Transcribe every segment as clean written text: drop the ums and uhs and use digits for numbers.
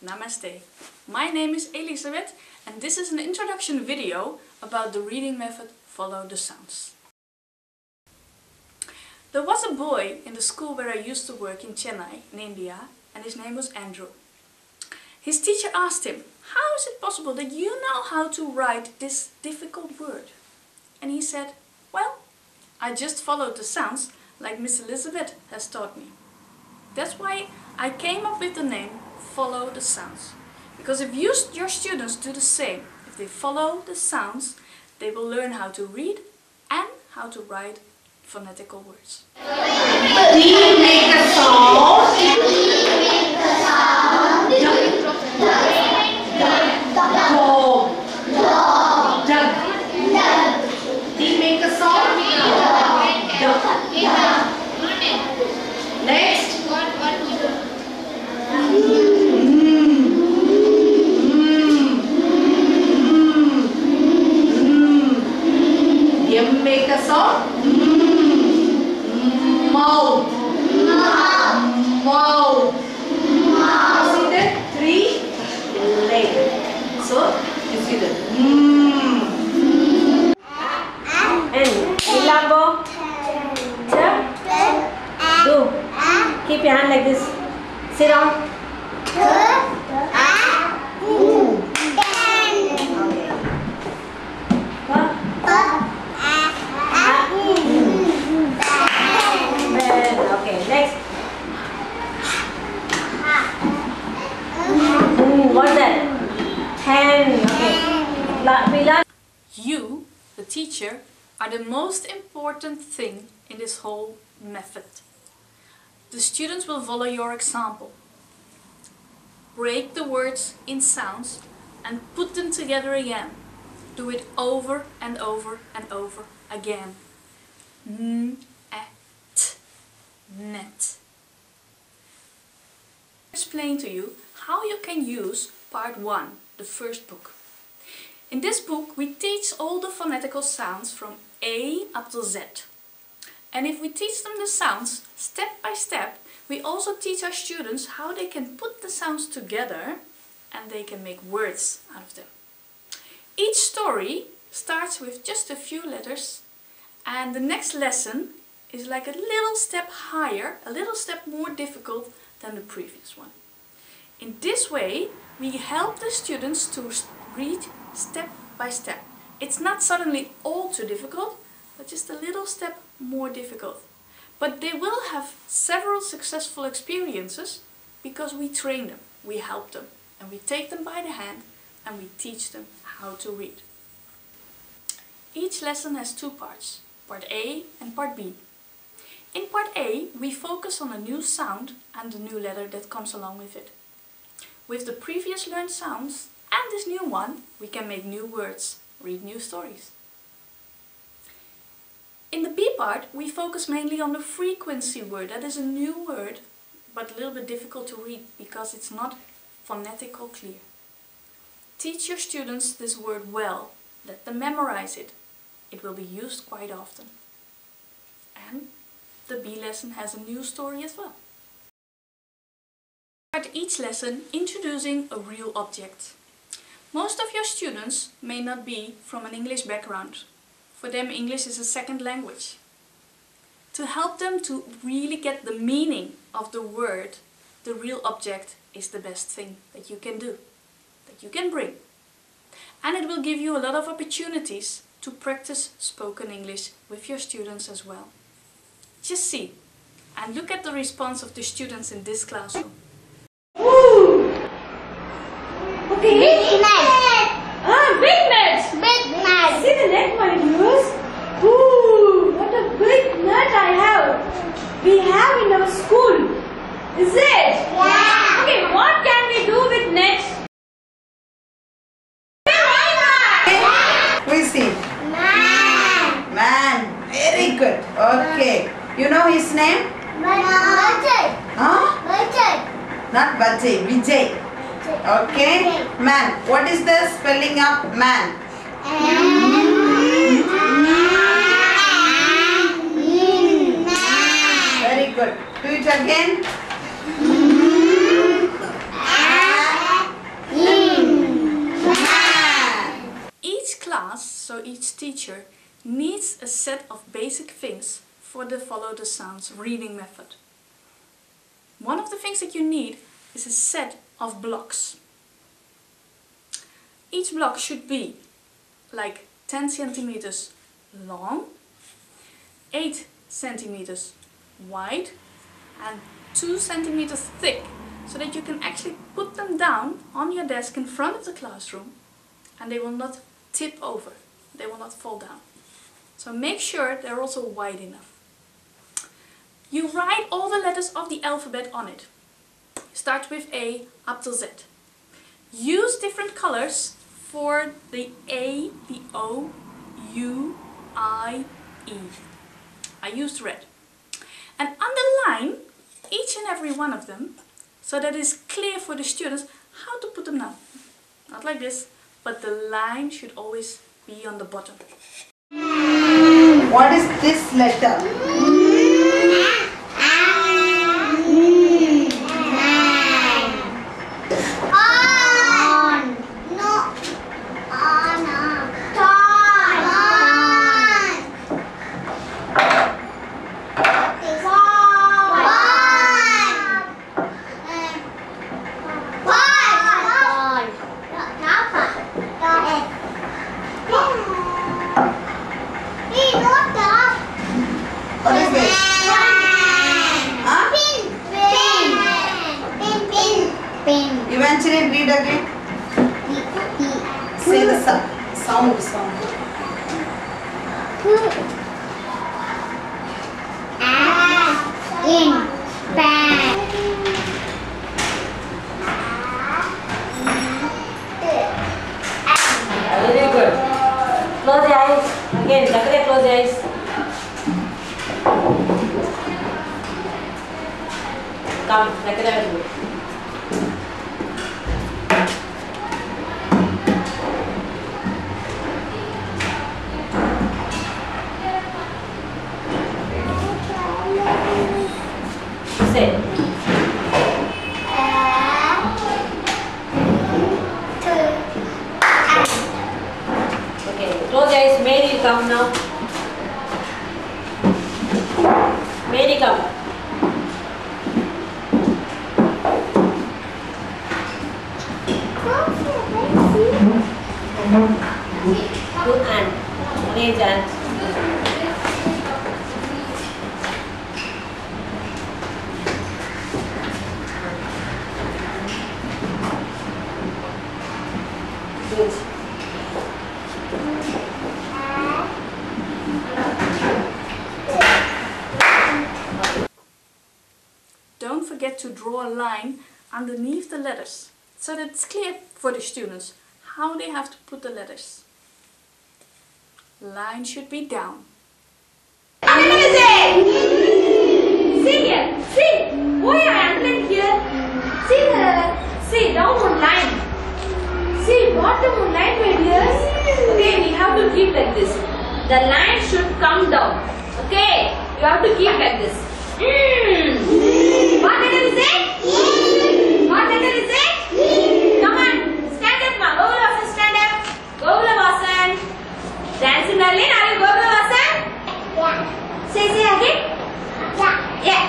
Namaste. My name is Elisabeth and this is an introduction video about the reading method Follow the Sounds. There was a boy in the school where I used to work in Chennai, in India, and his name was Andrew. His teacher asked him, "How is it possible that you know how to write this difficult word?" And he said, "Well, I just followed the sounds like Miss Elizabeth has taught me." That's why I came up with the name Follow the Sounds. Because if your students do the same, if they follow the sounds, they will learn how to read and how to write phonetical words. Do you make a sound? Do you make a sound? Next. You make a sound? Mouth. Mouth. See that? 3 legs. So you see that. And Lambo. Do. Keep your hand like this. Sit down. Okay, next. What's that? Hand. Okay. We learn. You, the teacher, are the most important thing in this whole method. The students will follow your example. Break the words in sounds and put them together again. Do it over and over and over again. N-et, net. Explain to you how you can use part 1, the first book. In this book we teach all the phonetical sounds from A up to Z. And if we teach them the sounds step by step, we also teach our students how they can put the sounds together and they can make words out of them. Each story starts with just a few letters and the next lesson is like a little step higher, a little step more difficult than the previous one. In this way we help the students to read step by step. It's not suddenly all too difficult, but just a little step more difficult. But they will have several successful experiences because we train them, we help them, and we take them by the hand and we teach them how to read. Each lesson has 2 parts, part A and part B. In part A, we focus on a new sound and the new letter that comes along with it. With the previous learned sounds and this new one, we can make new words, read new stories. In the B part, we focus mainly on the frequency word. That is a new word, but a little bit difficult to read because it's not phonetical clear. Teach your students this word well. Let them memorize it. It will be used quite often. And the B lesson has a new story as well. Start each lesson introducing a real object. Most of your students may not be from an English background. For them, English is a second language. To help them to really get the meaning of the word, the real object is the best thing that you can do, that you can bring. And it will give you a lot of opportunities to practice spoken English with your students as well. Just see and look at the response of the students in this classroom. Okay. Big net. Big net. Big net. See the net, my dears? Ooh, what a big net I have. We have in our school. Is it? Yeah. Okay, what can we do with nets? Who is he? Man. Man. Very good. Okay. You know his name? Vijay. Huh? Vijay. Not Vijay. Vijay. Okay. Man. What is the spelling of man? Very good. Do it again. teacher needs a set of basic things for the follow the sounds reading method. One of the things that you need is a set of blocks. Each block should be like 10 centimeters long, 8 centimeters wide and 2 centimeters thick, so that you can actually put them down on your desk in front of the classroom and they will not tip over, they will not fall down. So make sure they're also wide enough. You write all the letters of the alphabet on it. Start with A up to Z. Use different colors for the A, the O, U, I, E. I used red. And underline each and every one of them so that it's clear for the students how to put them down. Not like this, but the line should always be on the bottom. What is this letter? What is this? Huh? Pin. Eventually read again. Say the sound. In. Pan. Very good. Close your eyes. Again, Zakaria, close your eyes. Come, Zakaria will do it. Say. Okay, close your eyes. Mary, come now. Mary, come. Do and. Raise and. Good. Don't forget to draw a line underneath the letters so that it's clear for the students how they have to put the letters. Line should be down. See here. See. Why I underline here? See here. See down one line. See bottom one line, my dears. Okay, we have to keep like this. The line should come down. Okay, you have to keep like this. What letter is it? What letter is it? Come on, stand up, ma. Gogula Vasan, stand up. Gogula Vasan. Dancing Darlene, are you Gogula Vasan? Yeah. Say again. Yeah. Yeah.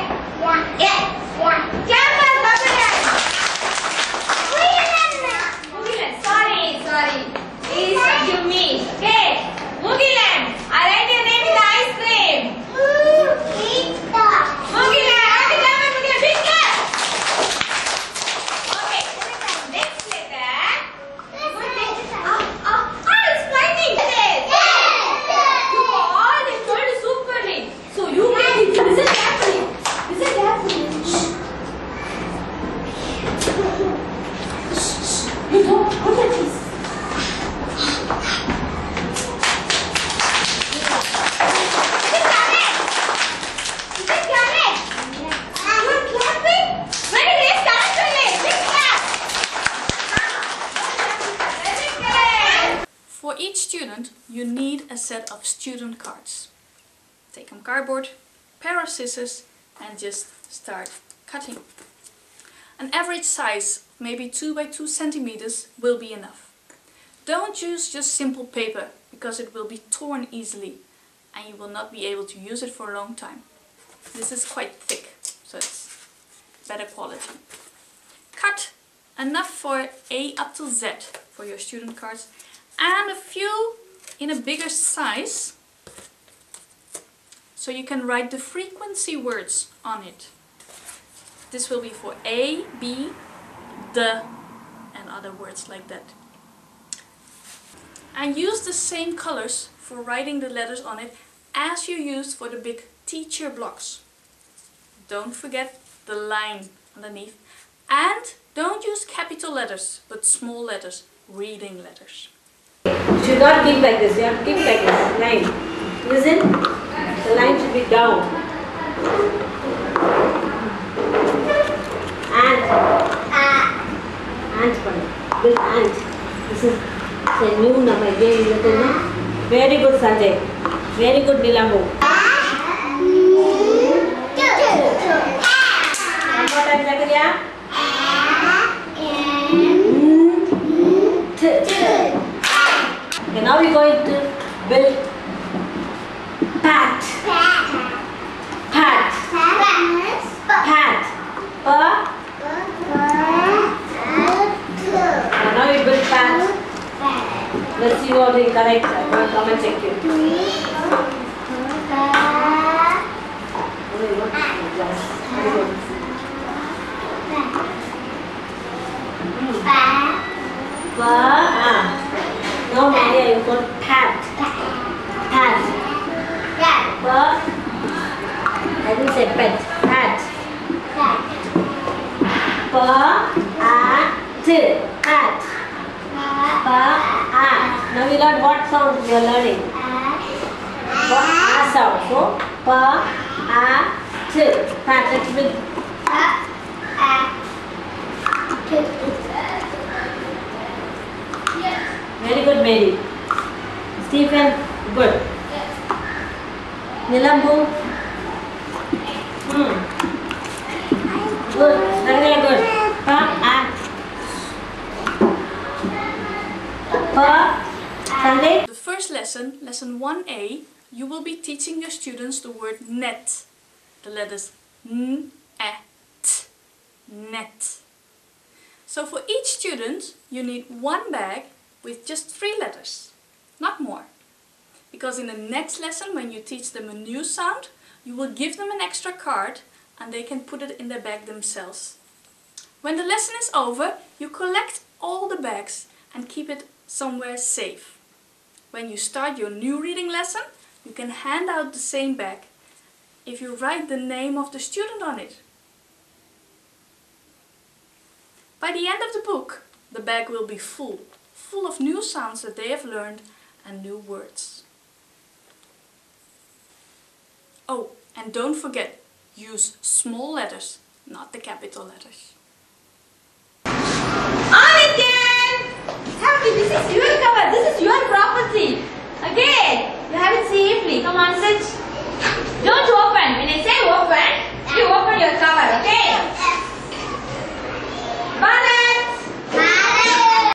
Yeah. Clap for Gogula. Sorry. Please forgive me. Okay. Mugilan, I write your name in the ice cream. Mugilan, Mugilan, big clap. Okay. Next letter. It's flying. You all enjoyed superly. So you can listen carefully. Listen carefully. You don't look at this. For each student, you need a set of student cards. Take some cardboard, pair of scissors and just start cutting. An average size, maybe 2 by 2 centimeters, will be enough. Don't use just simple paper because it will be torn easily and you will not be able to use it for a long time. This is quite thick, so it's better quality. Cut enough for A up to Z for your student cards and a few in a bigger size so you can write the frequency words on it. This will be for A, B, the, and other words like that. And use the same colors for writing the letters on it as you used for the big teacher blocks. Don't forget the line underneath. And don't use capital letters, but small letters, reading letters. You should not keep like this, you have to keep like this, line. Listen, the line should be down. Ant one. This ant. This is the new number. Very good, Sanjay. Very good, Nilambu. One more time, Zakaria. Okay, now we're going to build pat. Pat. Pat. Now we build pat. Let's see what is correct. I'm going to come and check you. No, Maria, you got pat. Pat. I didn't say pet. Pat. Pat. Now we learn what sound we are learning. What sound? So pat. Let's build. Very good, Mary. Stephen, good. Nilambu. Good. Very good. Sunday. The first lesson, lesson 1A, you will be teaching your students the word net. The letters n, e, t. Net. So for each student, you need one bag with just 3 letters, not more. Because in the next lesson, when you teach them a new sound, you will give them an extra card and they can put it in their bag themselves. When the lesson is over, you collect all the bags and keep it somewhere safe. When you start your new reading lesson, you can hand out the same bag if you write the name of the student on it. By the end of the book, the bag will be full of new sounds that they have learned and new words. Oh, and don't forget, use small letters, not the capital letters.